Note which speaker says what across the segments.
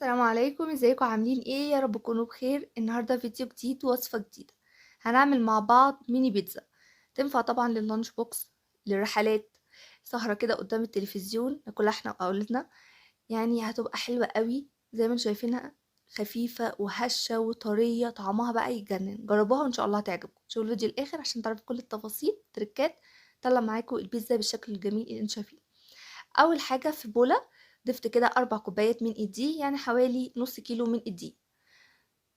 Speaker 1: السلام عليكم، ازيكم عاملين ايه؟ يا رب تكونوا بخير. النهارده فيديو جديد ووصفة جديدة. هنعمل مع بعض ميني بيتزا. تنفع طبعا لللانش بوكس، للرحلات، سهرة كده قدام التلفزيون ناكلها احنا واولادنا. يعني هتبقى حلوة قوي زي ما انتم شايفينها، خفيفة وهشة وطرية، طعمها بقى يجنن. جربوها وان شاء الله هتعجبكم. شوفوا الفيديو الاخر عشان تعرفوا كل التفاصيل تريكات طلع معاكم البيتزا بالشكل الجميل اللي انتم شايفينه. اول حاجة في بولة ضفت كده 4 كوبايات من الدقيق، يعني حوالي نص كيلو من الدقيق.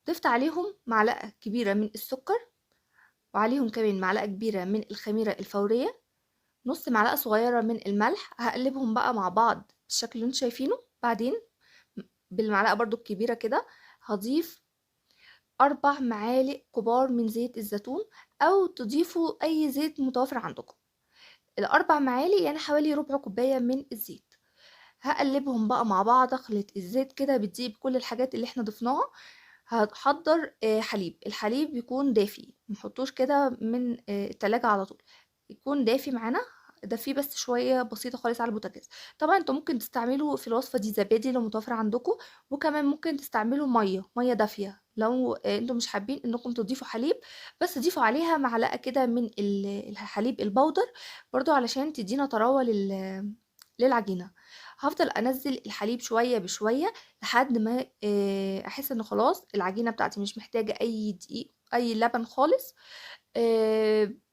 Speaker 1: ضفت عليهم معلقة كبيرة من السكر، وعليهم كمان معلقة كبيرة من الخميرة الفورية، نص معلقة صغيرة من الملح. هقلبهم بقى مع بعض بالشكل اللي انتوا شايفينه. بعدين بالمعلقة برضو الكبيرة كده هضيف 4 معالق كبار من زيت الزيتون، او تضيفوا اي زيت متوفر عندكم. ال4 معالق يعني حوالي ربع كوباية من الزيت. هقلبهم بقى مع بعض، اخلط الزيت كده بالدقيق بكل الحاجات اللي احنا ضفناها. هحضر حليب. الحليب يكون دافي، محطوش كده من التلاجة على طول، يكون دافي معانا. دفيه بس شوية بسيطة خالص على البوتاجاز. طبعا انتوا ممكن تستعملوا في الوصفة دي زبادي لو متوفر عندكم، وكمان ممكن تستعملوا مية دافية لو انتوا مش حابين انكم تضيفوا حليب. بس ضيفوا عليها معلقة كده من الحليب البودر، برضو علشان تدينا طراوة للعجينة. هفضل انزل الحليب شوية بشوية لحد ما احس ان خلاص العجينة بتاعتي مش محتاجة اي دقيق اي لبن خالص.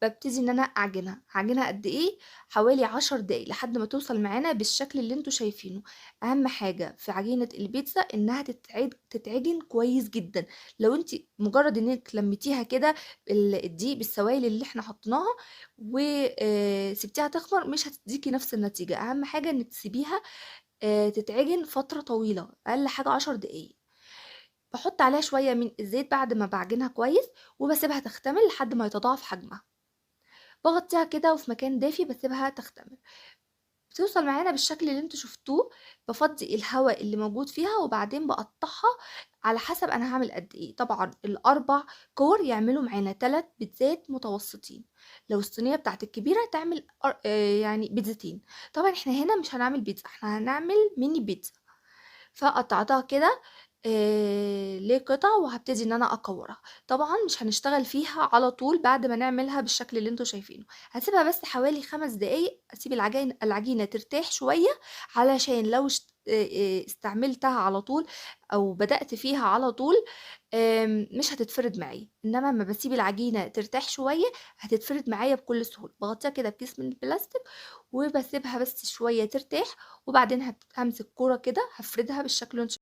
Speaker 1: ببتدي ان انا هعجنها قد ايه؟ حوالي 10 دقايق لحد ما توصل معانا بالشكل اللي انتوا شايفينه. اهم حاجة في عجينة البيتزا انها تتعجن كويس جدا. لو انت مجرد انك لميتيها كده الدقيق بالسوائل اللي احنا حطيناها وسبتيها تخمر، مش هتديكي نفس النتيجة. اهم حاجة انك تسيبيها تتعجن فترة طويلة، أقل حاجة 10 دقايق. بحط عليها شوية من الزيت بعد ما بعجنها كويس، وبسيبها تختمر لحد ما يتضاعف حجمها. بغطيها كده وفي مكان دافي بسيبها تختمر. بتوصل معانا بالشكل اللي انتوا شفتوه. بفضي الهواء اللي موجود فيها، وبعدين بقطعها على حسب انا هعمل قد ايه. طبعا ال4 كور يعملوا معانا 3 بيتزات متوسطين. لو الصينيه بتاعت الكبيره تعمل يعني بيتزتين. طبعا احنا هنا مش هنعمل بيتزا، احنا هنعمل ميني بيتزا. فقطعتها كده لقطع، وهبتدي ان انا اكورها. طبعا مش هنشتغل فيها على طول بعد ما نعملها بالشكل اللي انتوا شايفينه. هسيبها بس حوالي 5 دقايق، اسيب العجينة ترتاح شوية، علشان لو استعملتها على طول او بدأت فيها على طول مش هتتفرد معايا. انما لما بسيب العجينة ترتاح شوية هتتفرد معايا بكل سهولة. بغطيها كده بكيس من البلاستيك وبسيبها بس شوية ترتاح، وبعدين همسك كورة كده هفردها بالشكل اللي